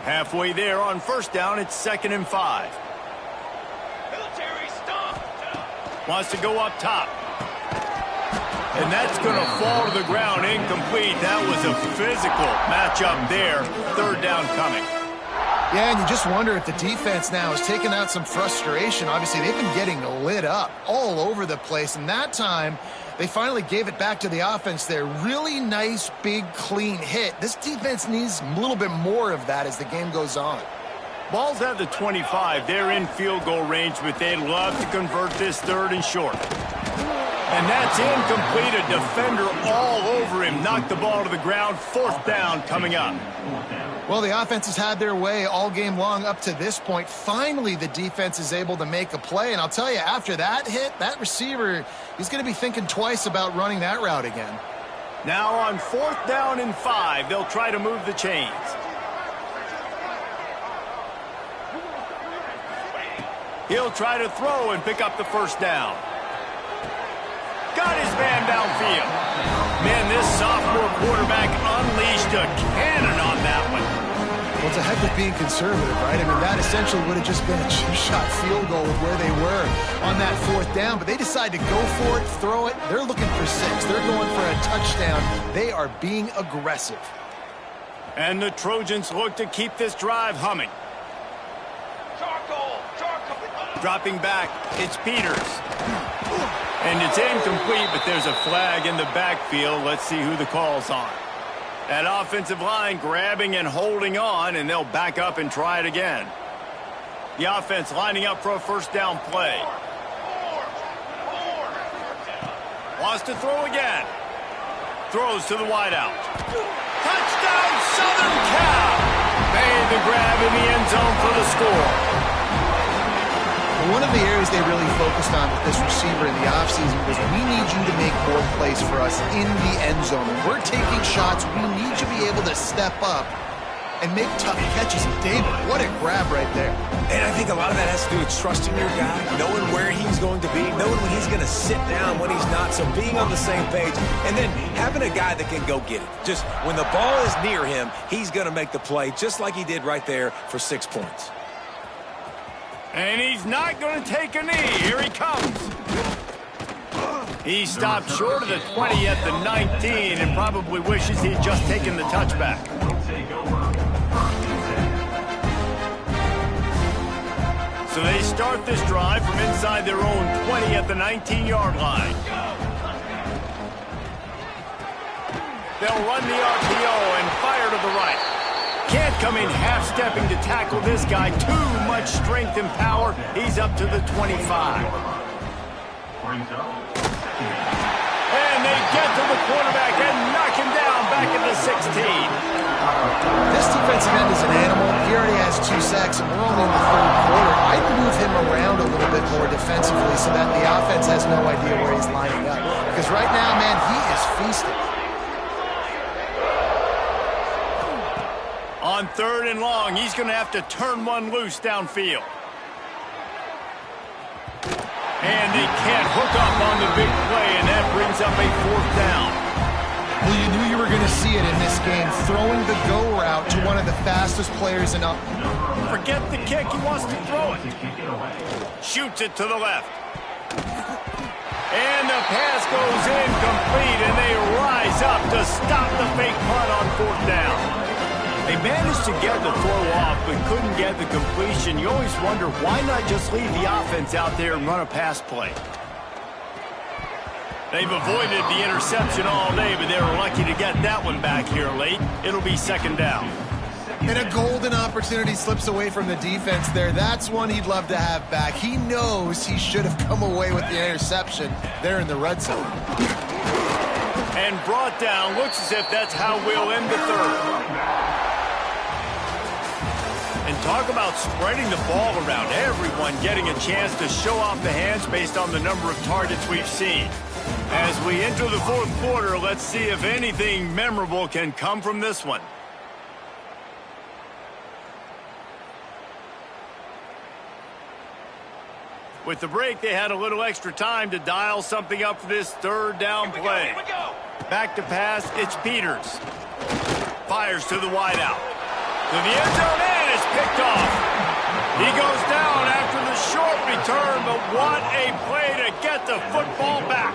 Halfway there on 1st down, it's 2nd and 5. Military stop. Wants to go up top. And that's going to fall to the ground, incomplete. That was a physical matchup there. 3rd down coming. Yeah, and you just wonder if the defense now has taken out some frustration. Obviously, they've been getting lit up all over the place, and that time they finally gave it back to the offense there. Really nice, big, clean hit. This defense needs a little bit more of that as the game goes on. Ball's at the 25. They're in field goal range, but they'd love to convert this 3rd and short. And that's incomplete. A defender all over him. Knocked the ball to the ground. 4th down coming up. Well, the offense has had their way all game long up to this point. Finally, the defense is able to make a play. And I'll tell you, after that hit, that receiver, he's going to be thinking twice about running that route again. Now on 4th down and 5, they'll try to move the chains. He'll try to throw and pick up the 1st down. Got his man downfield. Man, this sophomore quarterback unleashed a cannon on that one. Well, it's a heck of being conservative, right? I mean, that essentially would have just been a chip-shot field goal with where they were on that 4th down, but they decide to go for it, throw it. They're looking for 6. They're going for a touchdown. They are being aggressive. And the Trojans look to keep this drive humming. Charcoal. Dropping back, it's Peters. And it's incomplete, but there's a flag in the backfield. Let's see who the call's on. That offensive line grabbing and holding on, and they'll back up and try it again. The offense lining up for a 1st down play. Wants to throw again. Throws to the wideout. Touchdown, Southern Cal! Made the grab in the end zone for the score. One of the areas they really focused on with this receiver in the offseason was, we need you to make more plays for us in the end zone. When we're taking shots, we need you to be able to step up and make tough catches. David, what a grab right there. And I think a lot of that has to do with trusting your guy, knowing where he's going to be, knowing when he's going to sit down, when he's not, so being on the same page, and then having a guy that can go get it. Just when the ball is near him, he's going to make the play, just like he did right there for 6 points. And he's not going to take a knee. Here he comes. He stopped short of the 20 at the 19 and probably wishes he'd just taken the touchback. So they start this drive from inside their own 20 at the 19-yard line. They'll run the RPO and fire to the right. Can't come in half-stepping to tackle this guy. Too much strength and power. He's up to the 25. And they get to the quarterback and knock him down back at the 16. This defensive end is an animal. He already has 2 sacks, and we're only in the 3rd quarter. I'd move him around a little bit more defensively so that the offense has no idea where he's lining up. Because right now, man, he is feasting. On 3rd and long, he's going to have to turn one loose downfield. And they can't hook up on the big play, and that brings up a 4th down. Well, you knew you were going to see it in this game, throwing the go route to one of the fastest players in up. Forget the kick, he wants to throw it. Shoots it to the left. And the pass goes incomplete, and they rise up to stop the fake punt on 4th down. They managed to get the throw off, but couldn't get the completion. You always wonder, why not just leave the offense out there and run a pass play? They've avoided the interception all day, but they were lucky to get that one back here late. It'll be 2nd down. And a golden opportunity slips away from the defense there. That's one he'd love to have back. He knows he should have come away with the interception there in the red zone. And brought down. Looks as if that's how we'll end the 3rd. And talk about spreading the ball around. Everyone getting a chance to show off the hands based on the number of targets we've seen. As we enter the 4th quarter, let's see if anything memorable can come from this one. With the break, they had a little extra time to dial something up for this 3rd down play. Back to pass, it's Peters. Fires to the wideout. To the end zone, and it's picked off. He goes down after the short return, but what a play to get the football back.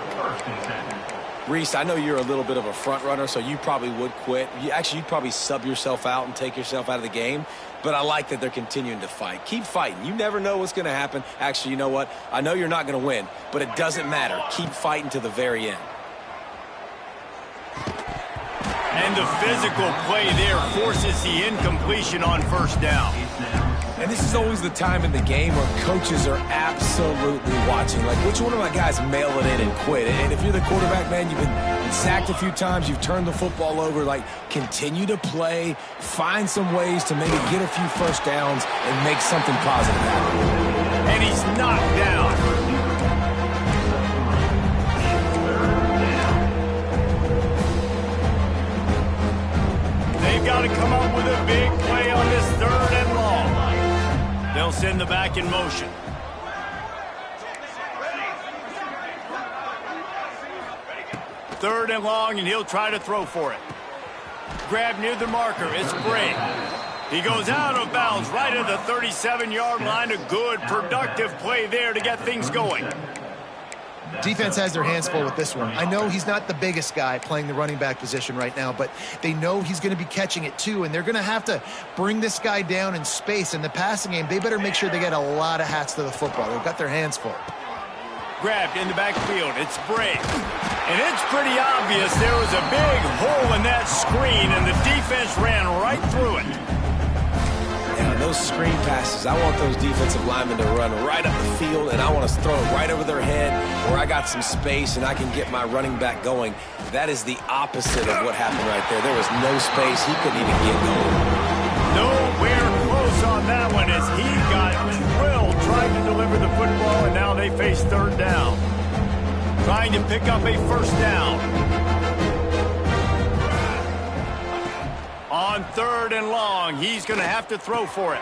Reese, I know you're a little bit of a front runner, so you probably would quit. You'd probably sub yourself out and take yourself out of the game. But I like that they're continuing to fight. Keep fighting. You never know what's going to happen. Actually, you know what? I know you're not going to win, but it doesn't matter. Keep fighting to the very end. And the physical play there forces the incompletion on 1st down. And this is always the time in the game where coaches are absolutely watching. Like, which one of my guys mail it in and quit? And if you're the quarterback, man, you've been sacked a few times, you've turned the football over, like, continue to play, find some ways to maybe get a few 1st downs and make something positive happen. And he's knocked down. They've got to come up with a big play on this 3rd and long. They'll send the back in motion. Third and long, and he'll try to throw for it. Grab near the marker. It's Bray. He goes out of bounds right at the 37-yard line. A good, productive play there to get things going. Defense has their hands full with this one. I know he's not the biggest guy playing the running back position right now, but they know he's going to be catching it too, and they're going to have to bring this guy down in space. In the passing game, they better make sure they get a lot of hats to the football. They've got their hands full. Grabbed in the backfield. It's Bray. And it's pretty obvious there was a big hole in that screen, and the defense ran right through it. Yeah, those screen passes, I want those defensive linemen to run right up the field, and I want to throw it right over their head where I got some space and I can get my running back going. That is the opposite of what happened right there. There was no space. He couldn't even get going. Nowhere close on that one as he got drilled trying to deliver the football, and now they face 3rd down. Trying to pick up a 1st down. On 3rd and long. He's going to have to throw for it.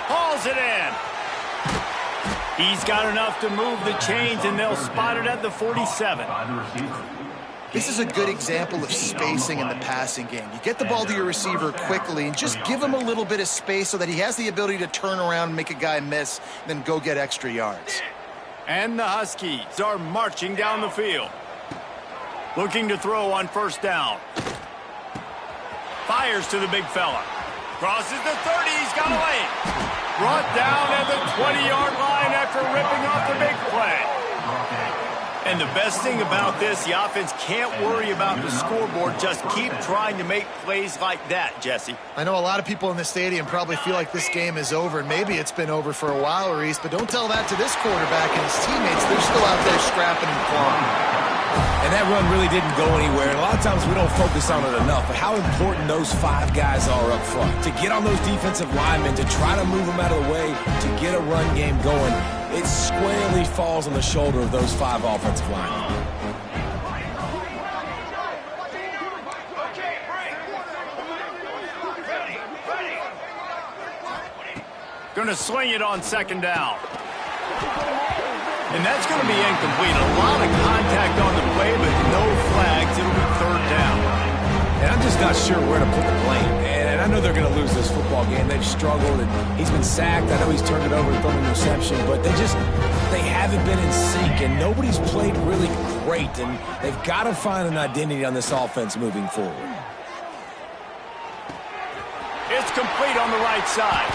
Hauls it in. He's got enough to move the chains, and they'll spot it at the 47. This is a good example of spacing in the passing game. You get the ball to your receiver quickly and just give him a little bit of space so that he has the ability to turn around and make a guy miss, then go get extra yards. And the Huskies are marching down the field. Looking to throw on 1st down. Fires to the big fella. Crosses the 30. He's got a lane. Brought down at the 20-yard line after ripping off the big play. And the best thing about this, the offense can't worry about the scoreboard. Just keep trying to make plays like that, Jesse. I know a lot of people in the stadium probably feel like this game is over, and maybe it's been over for a while, Reese, but don't tell that to this quarterback and his teammates. They're still out there scrapping and clawing. And that run really didn't go anywhere. And a lot of times we don't focus on it enough, but how important those 5 guys are up front. To get on those defensive linemen, to try to move them out of the way, to get a run game going, it squarely falls on the shoulder of those 5 offensive linemen. Okay, break. Ready. Going to swing it on 2nd down. And that's going to be incomplete. A lot of contact on the play, but no flags. It'll be 3rd down. And I'm just not sure where to put the blame. And I know they're going to lose this football game. They've struggled, and he's been sacked. I know he's turned it over and thrown an interception, but they haven't been in sync, and nobody's played really great, and they've got to find an identity on this offense moving forward. It's complete on the right side.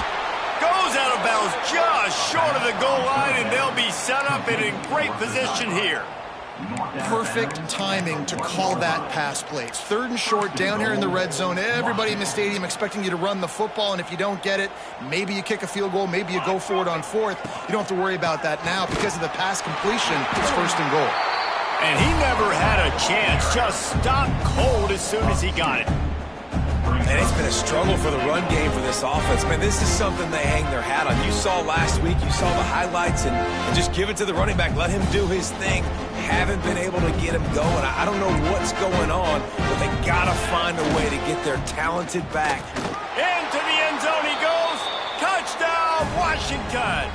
Goes out of bounds just short of the goal line, and they'll be set up and in great position here. Perfect timing to call that pass play. It's 3rd and short down here in the red zone. Everybody in the stadium expecting you to run the football, and if you don't get it, maybe you kick a field goal, maybe you go for it on 4th. You don't have to worry about that now because of the pass completion. It's 1st and goal. And he never had a chance. Just stopped cold as soon as he got it. And it's been a struggle for the run game for this offense. Man, this is something they hang their hat on. You saw last week, you saw the highlights, and just give it to the running back. Let him do his thing. Haven't been able to get him going. I don't know what's going on, but they got to find a way to get their talented back. Into the end zone he goes. Touchdown, Washington.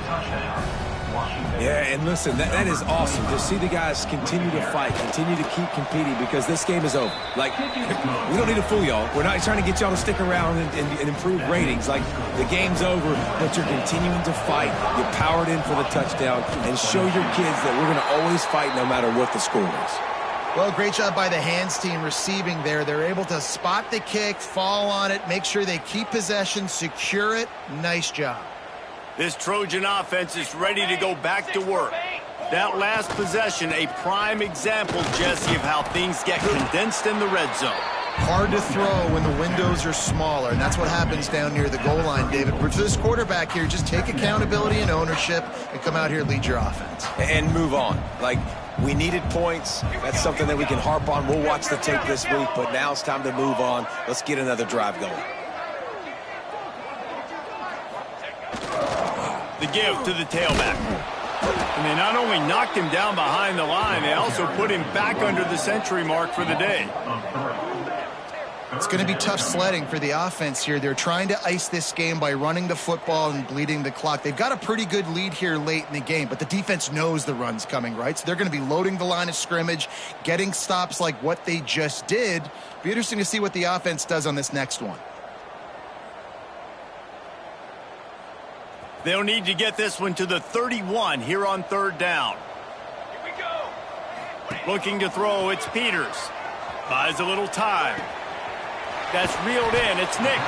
Yeah, and listen, that is awesome to see the guys continue to fight, continue to keep competing, because this game is over. Like, we don't need to fool y'all. We're not trying to get y'all to stick around and improve ratings. Like, the game's over, but you're continuing to fight. You powered in for the touchdown, and show your kids that we're going to always fight no matter what the score is. Well, great job by the hands team receiving there. They're able to spot the kick, fall on it, make sure they keep possession, secure it. Nice job. This Trojan offense is ready to go back to work. That last possession, a prime example, Jesse, of how things get condensed in the red zone. Hard to throw when the windows are smaller, and that's what happens down near the goal line, David. But for this quarterback here, just take accountability and ownership and come out here and lead your offense. And move on. Like, we needed points. That's something that we can harp on. We'll watch the tape this week, but now it's time to move on. Let's get another drive going. The give to the tailback. And they not only knocked him down behind the line, they also put him back under the century mark for the day. It's going to be tough sledding for the offense here. They're trying to ice this game by running the football and bleeding the clock. They've got a pretty good lead here late in the game, but the defense knows the run's coming, right? So they're going to be loading the line of scrimmage, getting stops like what they just did. Be interesting to see what the offense does on this next one. They'll need to get this one to the 31 here on 3rd down. Here we go. Looking to throw, it's Peters. Buys a little time. That's reeled in, it's Nix.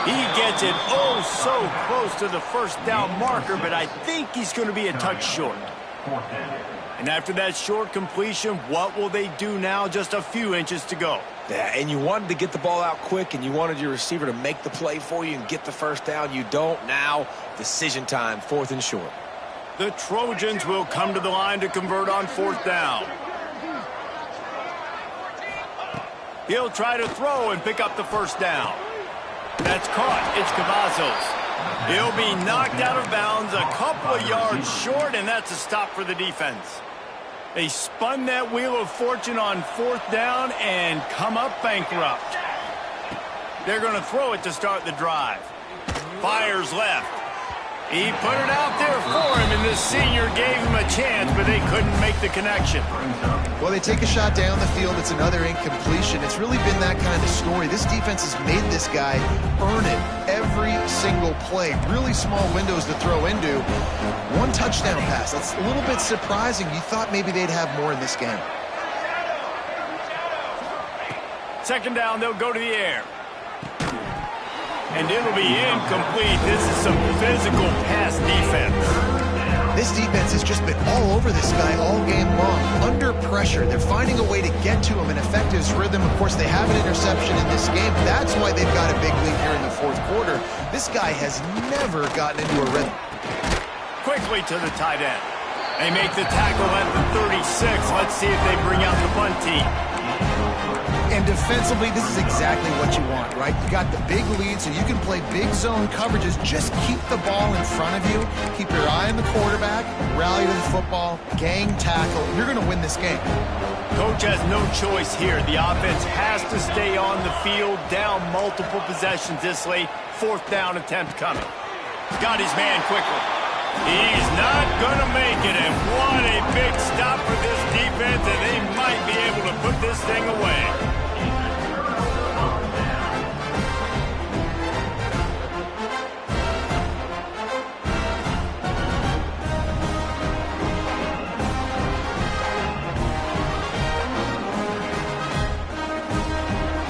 He gets it oh so close to the 1st down marker, but I think he's going to be a touch short. And after that short completion, what will they do now? Just a few inches to go. Yeah, and you wanted to get the ball out quick, and you wanted your receiver to make the play for you and get the 1st down. You don't now. Decision time, 4th and short. The Trojans will come to the line to convert on 4th down. He'll try to throw and pick up the 1st down. That's caught. It's Cavazos. He'll be knocked out of bounds a couple of yards short, and that's a stop for the defense. They spun that wheel of fortune on 4th down and come up bankrupt. They're going to throw it to start the drive. Fires left. He put it out there for him, and this senior gave him a chance, but they couldn't make the connection. Well, they take a shot down the field. It's another incompletion. It's really been that kind of story. This defense has made this guy earn it every single play. Really small windows to throw into. One touchdown pass. That's a little bit surprising. You thought maybe they'd have more in this game. Second down, they'll go to the air. And it'll be incomplete. This is some physical pass defense. This defense has just been all over this guy all game long. Under pressure. They're finding a way to get to him and affect his rhythm. Of course, they have an interception in this game. That's why they've got a big lead here in the fourth quarter. This guy has never gotten into a rhythm. Quickly to the tight end. They make the tackle at the 36. Let's see if they bring out the punt team. And defensively, this is exactly what you want, right? You got the big lead, so you can play big zone coverages. Just keep the ball in front of you. Keep your eye on the quarterback. Rally to the football. Gang tackle. You're going to win this game. Coach has no choice here. The offense has to stay on the field, down multiple possessions this late. Fourth down attempt coming. Got his man quickly. He's not going to make it, and what a big stop for this defense, and they might be able to put this thing away.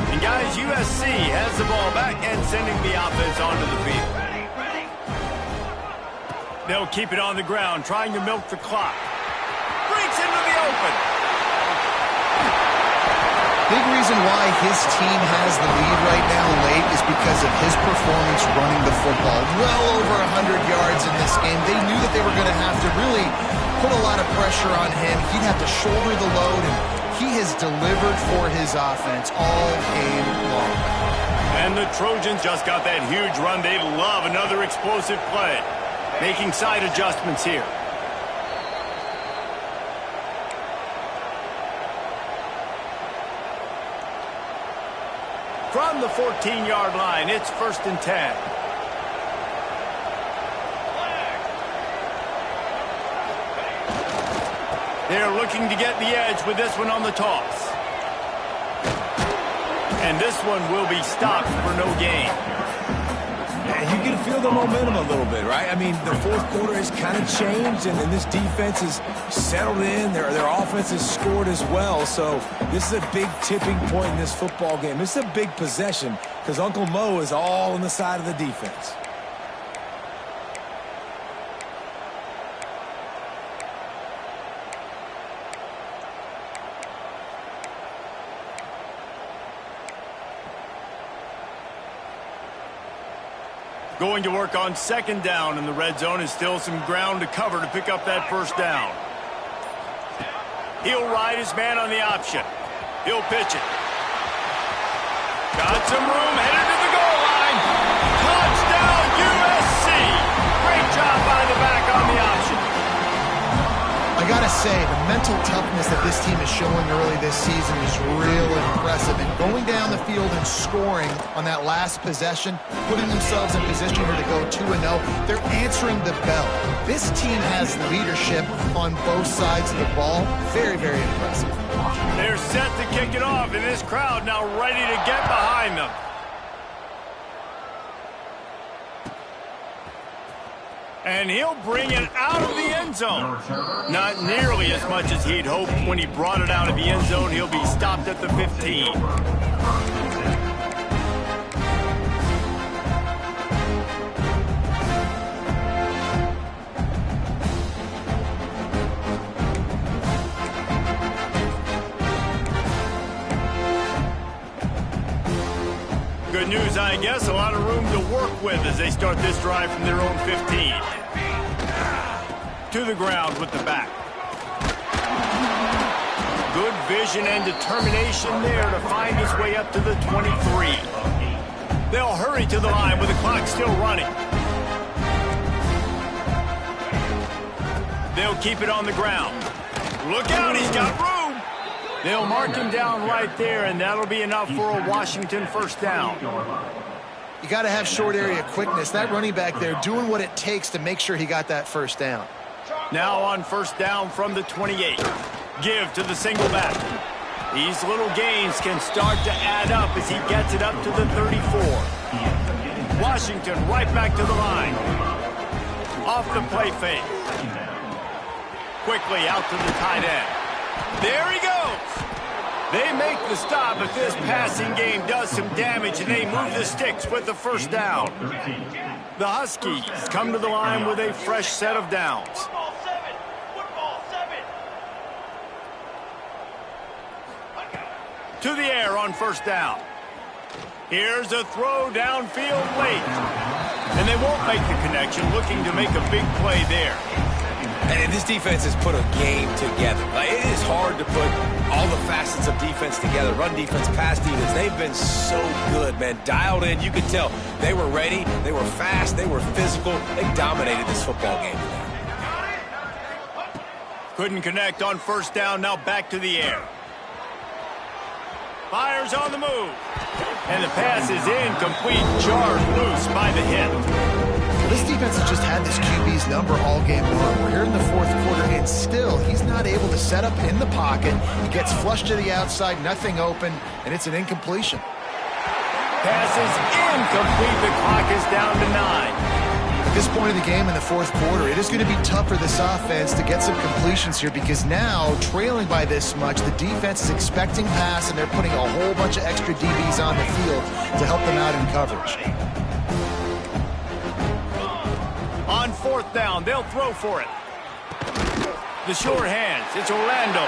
And guys, USC has the ball back and sending the offense onto the field. They'll keep it on the ground, trying to milk the clock. Breaks into the open. Big reason why his team has the lead right now late is because of his performance running the football. Well over 100 yards in this game. They knew that they were going to have to really put a lot of pressure on him. He'd have to shoulder the load, and he has delivered for his offense all game long. And the Trojans just got that huge run. They love another explosive play. Making side adjustments here. From the 14-yard line, it's 1st and 10. They're looking to get the edge with this one on the toss. And this one will be stopped for no gain. You can feel the momentum a little bit, right? I mean, the fourth quarter has kind of changed, and this defense is settled in. Their offense has scored as well. So this is a big tipping point in this football game. This is a big possession because Uncle Mo is all on the side of the defense. Going to work on second down in the red zone, and still some ground to cover to pick up that first down. He'll ride his man on the option. He'll pitch it. Got some room, headed to the goal line. Touchdown, USC. Great job by the back on the option. I gotta say, the mental toughness that this team is showing early this season is real impressive. And going down the field and scoring on that last possession, putting themselves in position here to go 2-0, they're answering the bell. This team has leadership on both sides of the ball. Very, very impressive. They're set to kick it off, and this crowd now ready to get behind them. And he'll bring it out of the end zone. Not nearly as much as he'd hoped when he brought it out of the end zone. He'll be stopped at the 15. Good news, I guess. A lot of room to work with as they start this drive from their own 15. To the ground with the back. Good vision and determination there to find his way up to the 23. They'll hurry to the line with the clock still running. They'll keep it on the ground. Look out, he's got room. They'll mark him down right there, and that'll be enough for a Washington first down. You got to have short area quickness. That running back there doing what it takes to make sure he got that first down. Now on first down from the 28. Give to the single back. These little gains can start to add up as he gets it up to the 34. Washington right back to the line. Off the play fake. Quickly out to the tight end. There he goes. They make the stop, but this passing game does some damage, and they move the sticks with the first down. The Huskies come to the line with a fresh set of downs. Football 7. Football 7. To the air on first down. Here's a throw downfield late. And they won't make the connection, looking to make a big play there. And this defense has put a game together. It is hard to put all the facets of defense together. Run defense, pass defense. They've been so good, man. Dialed in. You could tell they were ready. They were fast. They were physical. They dominated this football game today. Couldn't connect on first down. Now back to the air. Fires on the move. And the pass is incomplete. Jarred loose by the hit. This defense has just had this QB's number all game long. We're here in the fourth quarter, and still he's not able to set up in the pocket. He gets flushed to the outside, nothing open, and it's an incompletion. Pass is incomplete. The clock is down to 9. At this point of the game in the fourth quarter, it is going to be tough for this offense to get some completions here because now, trailing by this much, the defense is expecting pass, and they're putting a whole bunch of extra DBs on the field to help them out in coverage. On fourth down, they'll throw for it. The sure hands, it's Orlando.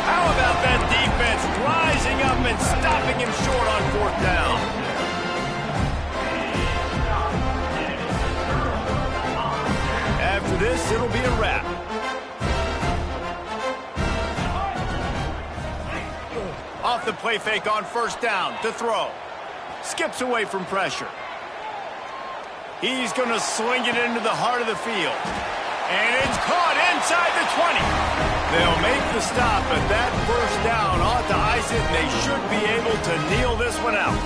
How about that defense rising up and stopping him short on fourth down? After this, it'll be a wrap. Off the play fake on first down to throw. Skips away from pressure. He's going to sling it into the heart of the field. And it's caught inside the 20. They'll make the stop, but that first down ought to ice it, and they should be able to kneel this one out.